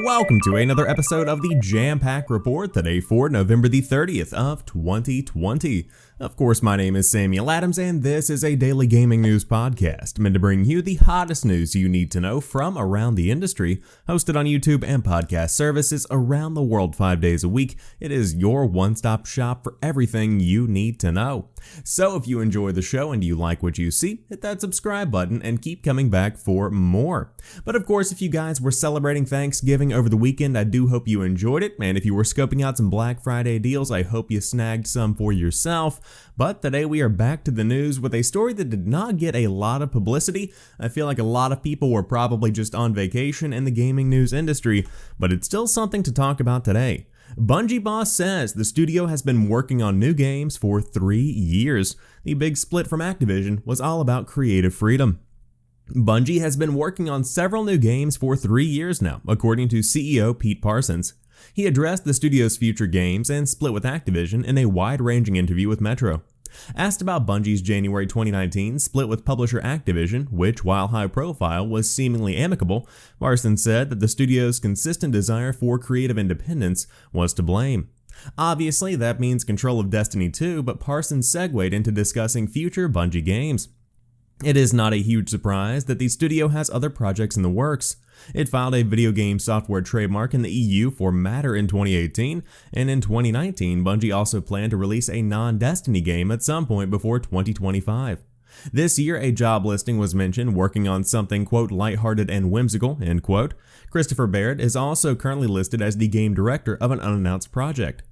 Welcome to another episode of the Jampack Report today for November the 30th of 2020. Of course, my name is Samuel Adams and this is a daily gaming news podcast meant to bring you the hottest news you need to know from around the industry. Hosted on YouTube and podcast services around the world 5 days a week, it is your one-stop shop for everything you need to know. So if you enjoy the show and you like what you see, hit that subscribe button and keep coming back for more. But of course, if you guys were celebrating Thanksgiving over the weekend, I do hope you enjoyed it, and if you were scoping out some Black Friday deals, I hope you snagged some for yourself. But today we are back to the news with a story that did not get a lot of publicity. I feel like a lot of people were probably just on vacation in the gaming news industry, but it's still something to talk about today. Bungie boss says the studio has been working on new games for 3 years. The big split from Activision was all about creative freedom. Bungie has been working on several new games for 3 years now, according to CEO Pete Parsons. He addressed the studio's future games and split with Activision in a wide-ranging interview with Metro. Asked about Bungie's January 2019 split with publisher Activision, which, while high-profile, was seemingly amicable, Parsons said that the studio's consistent desire for creative independence was to blame. Obviously, that means control of Destiny 2, but Parsons segued into discussing future Bungie games. It is not a huge surprise that the studio has other projects in the works. It filed a video game software trademark in the EU for Matter in 2018, and in 2019, Bungie also planned to release a non-Destiny game at some point before 2025. This year, a job listing was mentioned working on something, quote, lighthearted and whimsical, end quote. Christopher Baird is also currently listed as the game director of an unannounced project.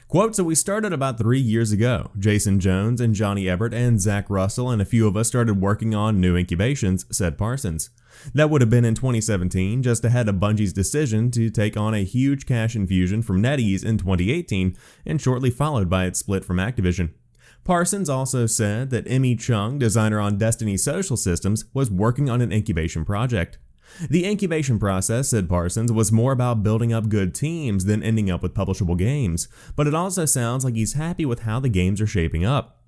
Quote, so we started about 3 years ago. Jason Jones and Johnny Ebert and Zach Russell and a few of us started working on new incubations, said Parsons. That would have been in 2017, just ahead of Bungie's decision to take on a huge cash infusion from NetEase in 2018, and shortly followed by its split from Activision. Parsons also said that Emmy Chung, designer on Destiny Social Systems, was working on an incubation project. The incubation process, said Parsons, was more about building up good teams than ending up with publishable games, but it also sounds like he's happy with how the games are shaping up.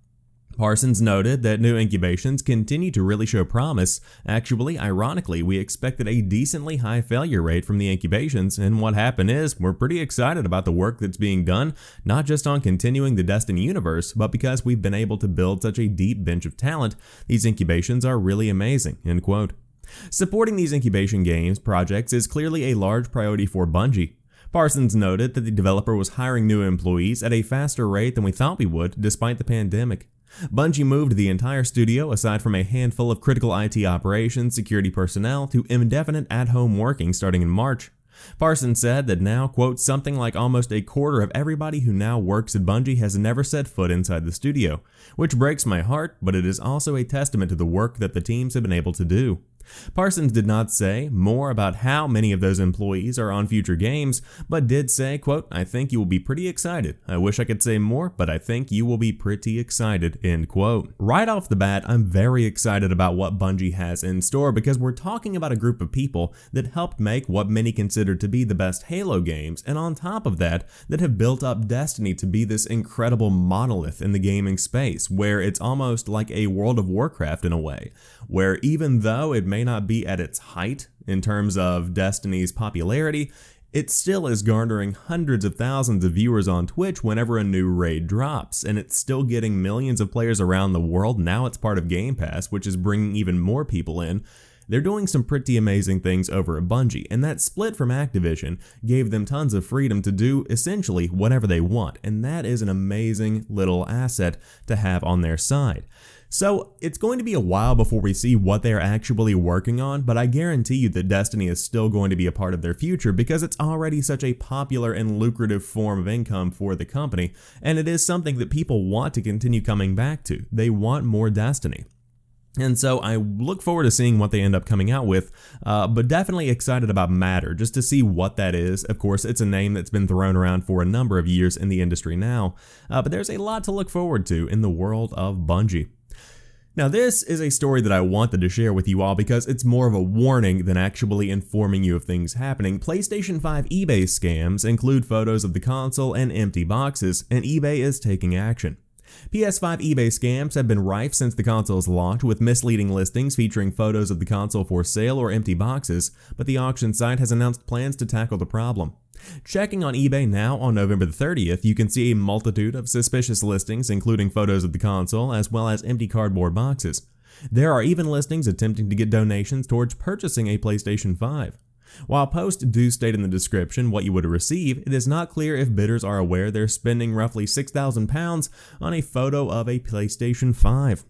Parsons noted that new incubations continue to really show promise. Actually, ironically, we expected a decently high failure rate from the incubations, and what happened is we're pretty excited about the work that's being done, not just on continuing the Destiny universe, but because we've been able to build such a deep bench of talent. These incubations are really amazing, end quote. Supporting these incubation games projects is clearly a large priority for Bungie. Parsons noted that the developer was hiring new employees at a faster rate than we thought we would despite the pandemic. Bungie moved the entire studio, aside from a handful of critical IT operations security personnel, to indefinite at-home working starting in March. Parsons said that now, quote, something like almost a quarter of everybody who now works at Bungie has never set foot inside the studio, which breaks my heart, but it is also a testament to the work that the teams have been able to do. Parsons did not say more about how many of those employees are on future games, but did say, quote, I think you will be pretty excited. I wish I could say more, but I think you will be pretty excited, end quote. Right off the bat, I'm very excited about what Bungie has in store because we're talking about a group of people that helped make what many consider to be the best Halo games, and on top of that have built up Destiny to be this incredible monolith in the gaming space, where it's almost like a World of Warcraft in a way, where even though it may not be at its height in terms of Destiny's popularity, it still is garnering hundreds of thousands of viewers on Twitch whenever a new raid drops, and it's still getting millions of players around the world. Now it's part of Game Pass, which is bringing even more people in. They're doing some pretty amazing things over at Bungie, and that split from Activision gave them tons of freedom to do essentially whatever they want, and that is an amazing little asset to have on their side. So it's going to be a while before we see what they're actually working on, but I guarantee you that Destiny is still going to be a part of their future because it's already such a popular and lucrative form of income for the company, and it is something that people want to continue coming back to. They want more Destiny. And so I look forward to seeing what they end up coming out with, but definitely excited about Matter, just to see what that is. Of course, it's a name that's been thrown around for a number of years in the industry now, but there's a lot to look forward to in the world of Bungie. Now, this is a story that I wanted to share with you all because it's more of a warning than actually informing you of things happening. PlayStation 5 Ebay scams include photos of the console and empty boxes, and eBay is taking action. PS5 eBay scams have been rife since the console's launch, with misleading listings featuring photos of the console for sale or empty boxes, but the auction site has announced plans to tackle the problem. Checking on eBay now on November the 30th, you can see a multitude of suspicious listings including photos of the console as well as empty cardboard boxes. There are even listings attempting to get donations towards purchasing a PlayStation 5. While posts do state in the description what you would receive, it is not clear if bidders are aware they're spending roughly £6,000 on a photo of a PlayStation 5.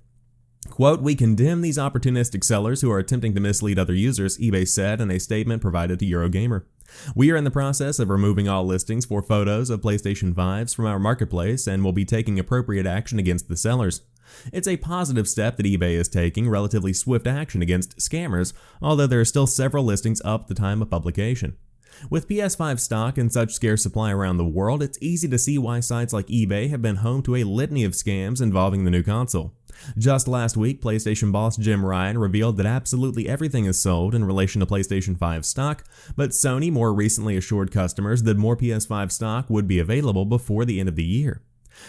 Quote, "We condemn these opportunistic sellers who are attempting to mislead other users," eBay said in a statement provided to Eurogamer. "We are in the process of removing all listings for photos of PlayStation 5s from our marketplace and will be taking appropriate action against the sellers." It's a positive step that eBay is taking relatively swift action against scammers, although there are still several listings up at the time of publication. With PS5 stock in such scarce supply around the world, it's easy to see why sites like eBay have been home to a litany of scams involving the new console. Just last week, PlayStation boss Jim Ryan revealed that absolutely everything is sold in relation to PlayStation 5 stock, but Sony more recently assured customers that more PS5 stock would be available before the end of the year.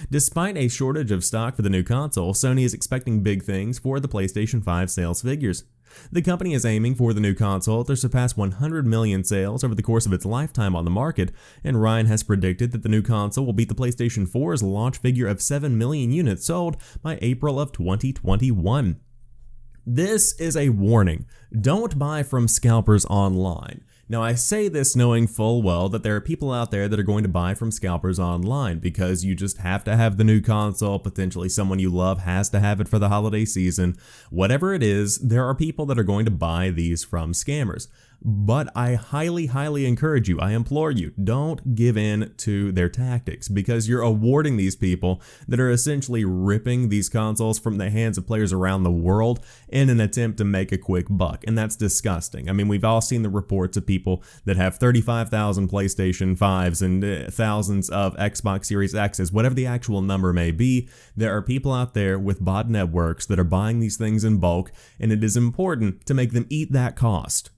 Despite a shortage of stock for the new console, Sony is expecting big things for the PlayStation 5 sales figures. The company is aiming for the new console to surpass 100 million sales over the course of its lifetime on the market, and Ryan has predicted that the new console will beat the PlayStation 4's launch figure of 7 million units sold by April of 2021. This is a warning. Don't buy from scalpers online. Now, I say this knowing full well that there are people out there that are going to buy from scalpers online because you just have to have the new console, potentially someone you love has to have it for the holiday season. Whatever it is, there are people that are going to buy these from scammers. But I highly encourage you, I implore you, don't give in to their tactics, because you're awarding these people that are essentially ripping these consoles from the hands of players around the world in an attempt to make a quick buck, and that's disgusting. I mean, we've all seen the reports of people that have 35,000 PlayStation 5s and thousands of Xbox Series X's, whatever the actual number may be. There are people out there with bot networks that are buying these things in bulk, and it is important to make them eat that cost.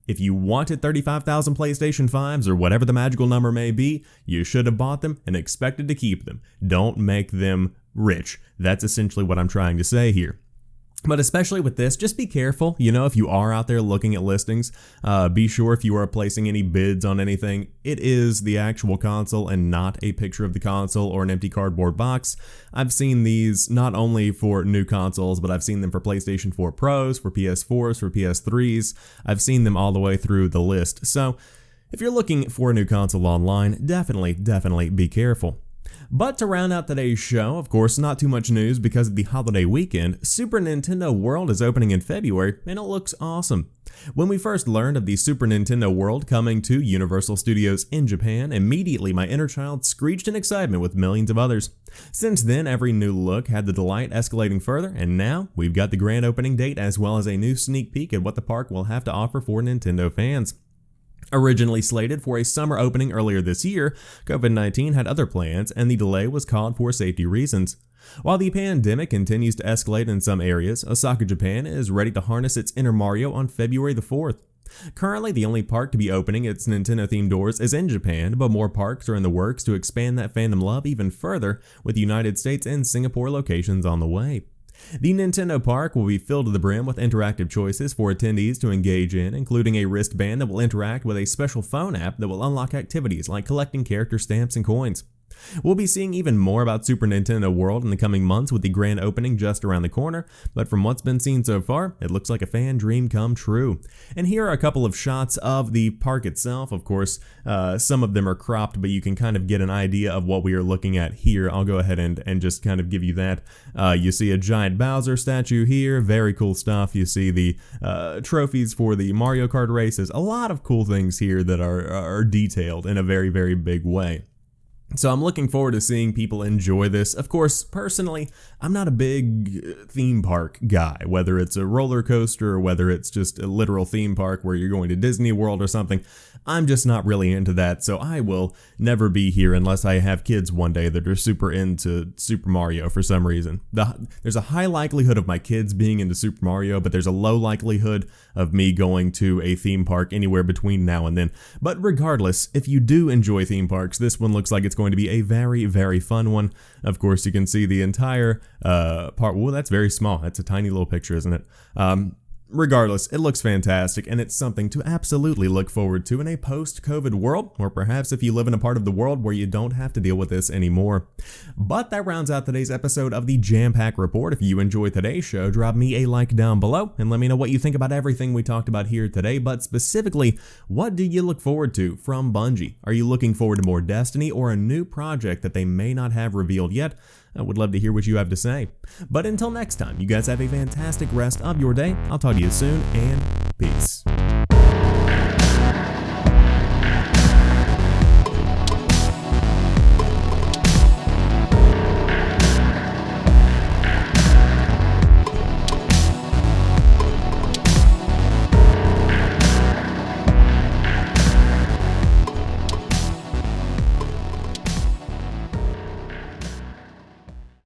If you wanted 35,000 PlayStation 5s or whatever the magical number may be, you should have bought them and expected to keep them. Don't make them rich. That's essentially what I'm trying to say here. But especially with this, just be careful. You know, if you are out there looking at listings, be sure if you are placing any bids on anything, it is the actual console and not a picture of the console or an empty cardboard box. I've seen these not only for new consoles, but I've seen them for PlayStation 4 Pros, for PS4s, for PS3s. I've seen them all the way through the list. So if you're looking for a new console online, definitely be careful. But to round out today's show, of course, not too much news because of the holiday weekend. Super Nintendo World is opening in February, and it looks awesome. When we first learned of the Super Nintendo World coming to Universal Studios in Japan, immediately my inner child screeched in excitement with millions of others. Since then, every new look had the delight escalating further, and now we've got the grand opening date as well as a new sneak peek at what the park will have to offer for Nintendo fans. Originally slated for a summer opening earlier this year, COVID-19 had other plans, and the delay was called for safety reasons. While the pandemic continues to escalate in some areas, Osaka, Japan is ready to harness its inner Mario on February the 4th. Currently, the only park to be opening its Nintendo-themed doors is in Japan, but more parks are in the works to expand that fandom love even further, with the United States and Singapore locations on the way. The Nintendo Park will be filled to the brim with interactive choices for attendees to engage in, including a wristband that will interact with a special phone app that will unlock activities like collecting character stamps and coins. We'll be seeing even more about Super Nintendo World in the coming months with the grand opening just around the corner, but from what's been seen so far, it looks like a fan dream come true. And here are a couple of shots of the park itself. Of course, some of them are cropped, but you can kind of get an idea of what we are looking at here. I'll go ahead and just kind of give you that. You see a giant Bowser statue here, very cool stuff. You see the trophies for the Mario Kart races, a lot of cool things here that are detailed in a very big way. So I'm looking forward to seeing people enjoy this. Of course, personally, I'm not a big theme park guy, whether it's a roller coaster or whether it's just a literal theme park where you're going to Disney World or something. I'm just not really into that, so I will never be here unless I have kids one day that are super into Super Mario for some reason. There's a high likelihood of my kids being into Super Mario, but there's a low likelihood of me going to a theme park anywhere between now and then. But regardless, if you do enjoy theme parks, this one looks like it's going to be a very, very fun one. Of course, you can see the entire part. Well, that's very small. That's a tiny little picture, isn't it? Regardless, it looks fantastic, and it's something to absolutely look forward to in a post-COVID world, or perhaps if you live in a part of the world where you don't have to deal with this anymore. But that rounds out today's episode of the Jampack Report. If you enjoyed today's show, drop me a like down below, and let me know what you think about everything we talked about here today, but specifically, what do you look forward to from Bungie? Are you looking forward to more Destiny, or a new project that they may not have revealed yet? I would love to hear what you have to say. But until next time, you guys have a fantastic rest of your day. I'll talk to you soon, and peace.